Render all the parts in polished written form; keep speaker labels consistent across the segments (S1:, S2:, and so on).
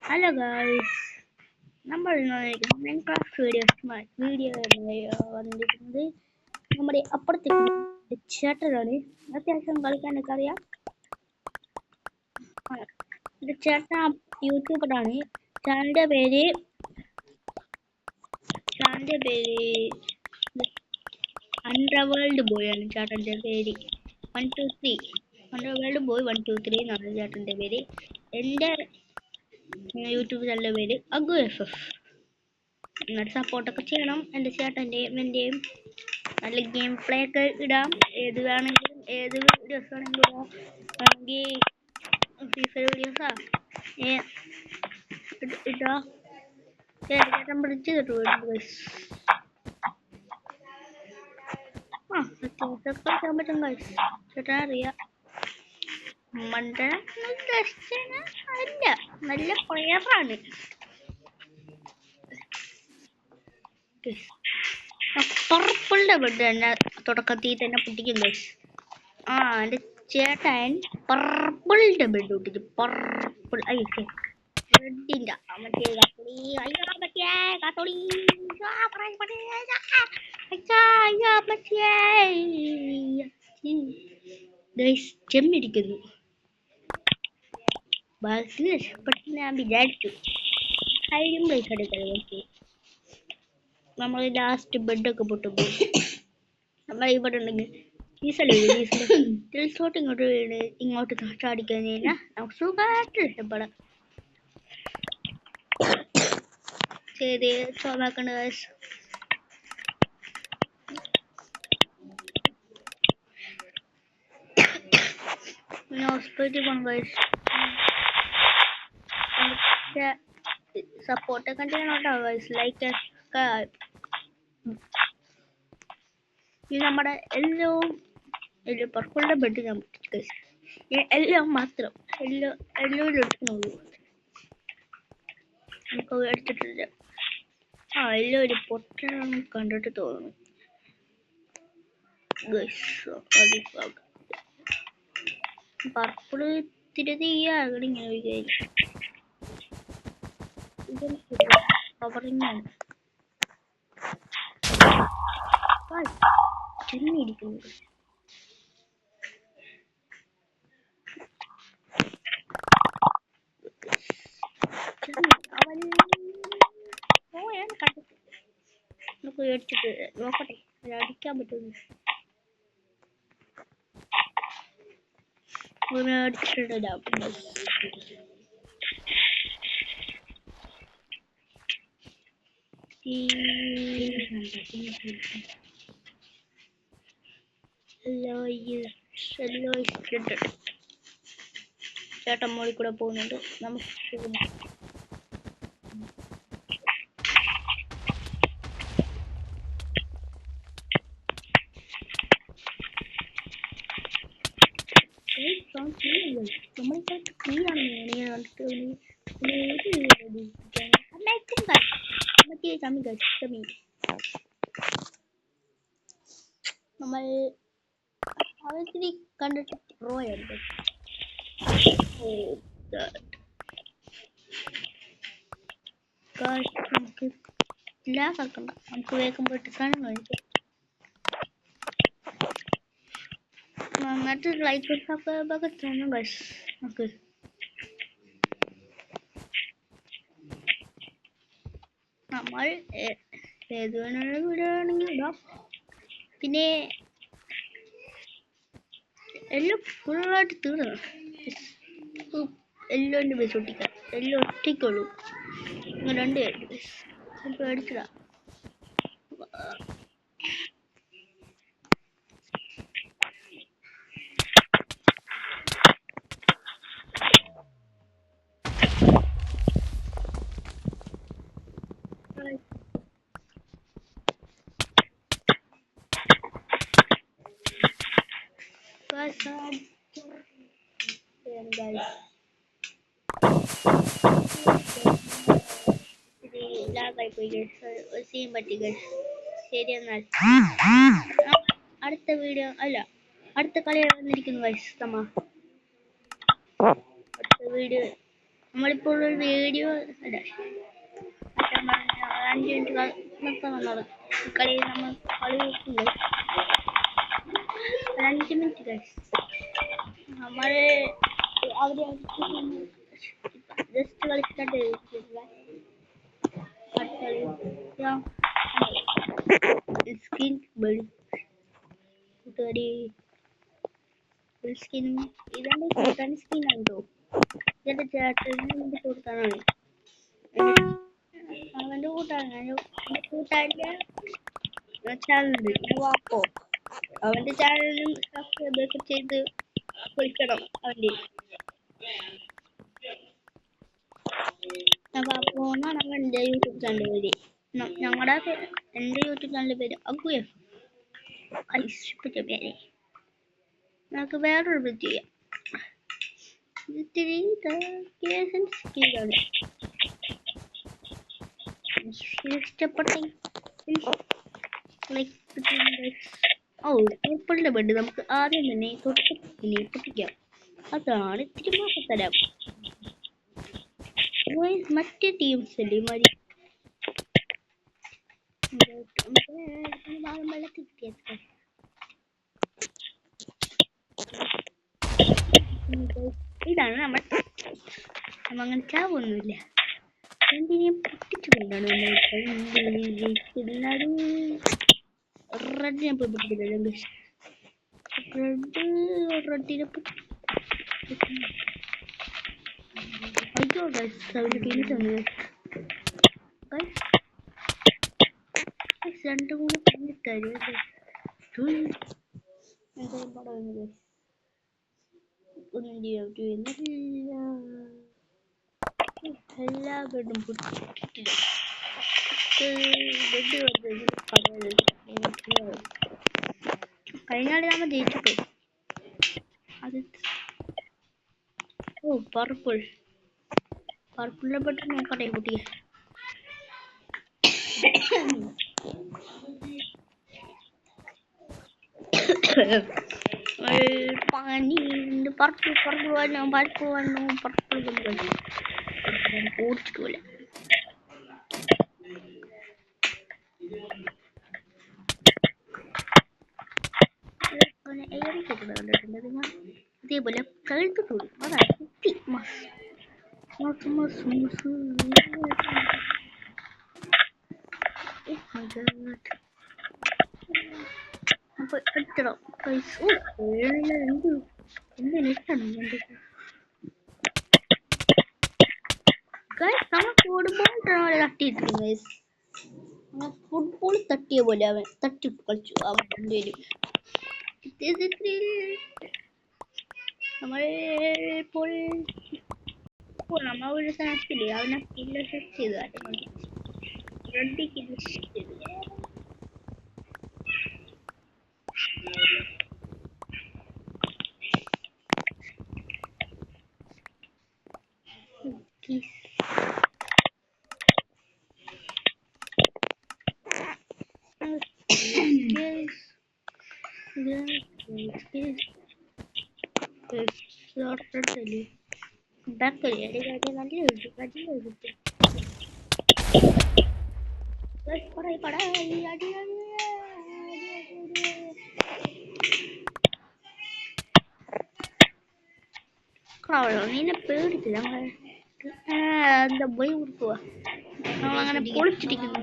S1: Hello guys, നമ്മൾ Minecraft video വന്നിരിക്കുന്നത് നമ്മുടെ അപ്പുറത്തേക്ക് ചേട്ടനാണ്. അത്യാവശ്യം കളിക്കാനൊക്കെ അറിയാം. ഇത് ചേട്ടൻ യൂട്യൂബറാണ്. ചാനലിന്റെ പേര് അണ്ടർവേൾഡ് ബോയ് ആണ്. ചേട്ടന്റെ പേര് 123 അണ്ടർവേൾഡ് ബോയ് 123 എന്നാണ് ചേട്ടന്റെ പേര്. എന്റെ യൂട്യൂബ് ചാനലിന്റെ പേര് അഗു FF. നിങ്ങൾ സപ്പോർട്ടൊക്കെ ചെയ്യണം. എൻ്റെ ചേട്ടൻ്റെയും എൻ്റെയും നല്ല ഗെയിം പ്ലേ ഒക്കെ ഇടാം. ഏത് വേണമെങ്കിലും ഏത് വീഡിയോസ് വേണമെങ്കിലും ഇടാം. വേണമെങ്കിൽ ഫ്രീ ഫയർ വീഡിയോസാ ഇടാം. ചേട്ടൻ പിടിച്ച് കിട്ടും. അത്യാവശ്യമൊക്കെ കളിക്കാൻ പറ്റും ഗൈസ്. ചേട്ടൻ അറിയാം. മണ്ടന അല്ല, നല്ല പ്ലെയറാണ്. പർപ്പിളിന്റെ ബെഡ് തന്നെ തുടക്കത്തിൽ തന്നെ പൊട്ടിക്കും ഗൈസ്. എന്റെ ചേട്ടൻ പർപ്പിളിന്റെ ബെഡ് പൊട്ടിച്ചു. പർപ്പിൾ റെഡിന്റെ മറ്റേ ചെമ്മിരിക്കുന്നു. ബസ്സിൽ രക്ഷപ്പെട്ടെന്ന് ഞാൻ വിചാരിച്ചു. ഹൈഡും പ്ലേസ് എടുക്കുന്നത്. നമ്മൾ ലാസ്റ്റ് ബെഡൊക്കെ പൊട്ടുമ്പോൾ നമ്മൾ ഇവിടെ ഉണ്ടെങ്കിൽ ഡീസലോട്ട് ഇങ്ങോട്ട് ചാടിക്കഴിഞ്ഞാൽ നമുക്ക് സുഖമായിട്ട് രക്ഷപ്പെടാം. ശരി, ചോമാക്കണ്ട ഗൈസ്. ഹോസ്പിറ്റലിൽ പോകണം ഗൈസ്. സപ്പോർട്ടൊക്കെ ചെയ്യണോട്ടോ ഗൈസ്. ലൈക്ക് ഇത് നമ്മുടെ എല്ലാം പർപ്പിളിന്റെ ബെഡ് ഞാൻ പൊട്ടിച്ചു. എല്ലാം മാത്രം എല്ലാം എടുക്കണുള്ളൂ. നമുക്ക് എടുത്തിട്ടില്ല. എല്ലാം ഒരു പൊട്ടണം കണ്ടിട്ട് തോന്നുന്നു. പർപ്പിള് തിരുതിയാണ് ഇങ്ങനെ വിചാരിക്കും. കവറിങ്ങാണ് ചെന്നിരിക്കുന്നത്. നമുക്ക് മേടിച്ചിട്ട് നോക്കട്ടെ അടിക്കാൻ പറ്റുന്നു. മേടിച്ചിട്ടിടാം. ചേട്ടൻ മോളിൽ കൂടെ പോകുന്നുണ്ട്. നമുക്ക് നമ്മൾ അവത്തിരി കണ്ടിട്ട് പ്രോയുണ്ട്. നമുക്ക് ഇല്ലാതാക്കണ്ട. നമുക്ക് വേഗം പോയിട്ട് സാധനം കഴിക്കാം. നന്നായിട്ട് ലൈക്ക് സബ്സ്ക്രൈബൊക്കെ ചെയ്യണം ഗൈസ്. നമുക്ക് നമ്മൾ ഏത് വേണമെങ്കിലും വീഡിയോ ആണെങ്കിൽ ഇടാം. പിന്നെ എല്ലാം ഫുള്ളായിട്ട് തീർന്നു. എല്ലാം എൻ്റെ ബസ് ഒട്ടിക്കാം. എല്ലാം ഒറ്റയ്ക്കുള്ളൂ. രണ്ടുപേരുണ്ട് ബസ്. നമുക്ക് അടിച്ചിടാം. ശരി, എന്നാൽ അടുത്ത വീഡിയോ അല്ല അടുത്ത കളി വന്നിരിക്കുന്നു ഗൈസ്. അടുത്ത വീഡിയോ നമ്മളിപ്പോൾ ഒരു വീഡിയോ അല്ല 5 മിനിറ്റ് നിർത്താൻ വന്നത് കളി നമ്മൾ കളി വെക്കുന്നത് 5 മിനിറ്റ് നമ്മൾ അവര് ജസ്റ്റ് കളിച്ചിട്ട് സ്കിൻ കൂട്ടുകാരി സ്കിൻ ഇതാണ് കൂട്ടാൻ സ്കിൻ ഉണ്ടോ ഇതെന്റെ ചേട്ടന് കൊടുക്കാനാണ് അവന്റെ കൂട്ടാന്റെ ചാനലുണ്ട് വാപ്പോ അവന്റെ ചാനലിലും സബ്സ്ക്രൈബ് ചെയ്ത് വിളിക്കണം അവന്റെ വാപ്പോന്നാണ് അവന്റെ യൂട്യൂബ് ചാനൽ പേര് ഞങ്ങളുടെ എന്റെ യൂട്യൂബ് ചാനലിന്റെ പേര് അഗുയഫ് ഇഷ്ടപ്പെട്ട പേര് നമുക്ക് വേറൊരു ഇത് ചെയ്യാം ഇത്തിരി സ്കില്ലാണ് ഇഷ്ടപ്പെട്ട ഓ ഉൾപ്പെടെ ബെഡ് നമുക്ക് ആദ്യം തന്നെ പൊട്ടിക്കാം അതാണ് ഇത്തിരി മാസത്തരാം മറ്റേ ടീംസ് അല്ലേ മതി ഇതാണ് നമ്മൾ അങ്ങനെ ചാവൊന്നുമില്ല എന്തിനെ പൊട്ടിച്ചുകൊണ്ടാണ് റെഡിനെ പൊട്ടിപ്പിടിക്കുന്നത് റെഡിനെ അയ്യോ അവന്റെ ടീംസ് വന്നു രണ്ട് മൂന്ന് പണിട്ടാര് ഒന്നും ചെയ്യാൻ പറ്റുന്നില്ല എല്ലാ ബെഡും പൊട്ടിട്ടില്ല കഴിഞ്ഞാല് നമ്മൾ ജയിച്ചിട്ടു അത് ഓ പർപ്പിളിനെ പെട്ട് നോക്കട്ടെ കുട്ടിയെ പനി പർപ്പിൾ വന്നു ഓടിച്ചിട്ടില്ല ഇതേപോലെ കഴുത്തിട്ടു അതാണ് അപ്പൊ എത്തണം പൈസ എന്ത് നെറ്റാണ് ഫുട്ബോൾ തട്ടിയിട്ടിരുന്നു ഫുട്ബോൾ തട്ടിയ പോലെ അവൻ തട്ടി കളിച്ചു അവൻ്റെ നമ്മളിപ്പോൾ നമ്മ ഒരു സ്ഥലത്തില്ലേ അവനെ സ്കില്ല് സെറ്റ് ചെയ്തു റെഡിക്ക് സെറ്റ് ചെയ്തു നിന്നെ പേടിച്ചില്ല എന്താ പോയി കൊടുക്കുക നമ്മളങ്ങനെ പൊളിച്ചിരിക്കുന്നു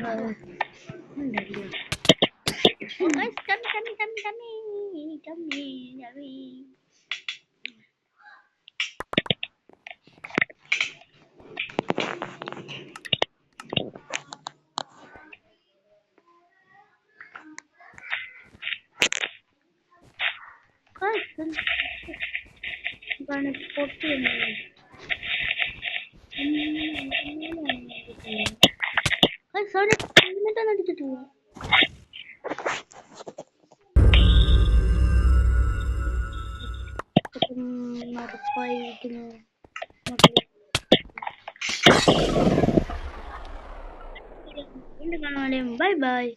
S1: Bye bye.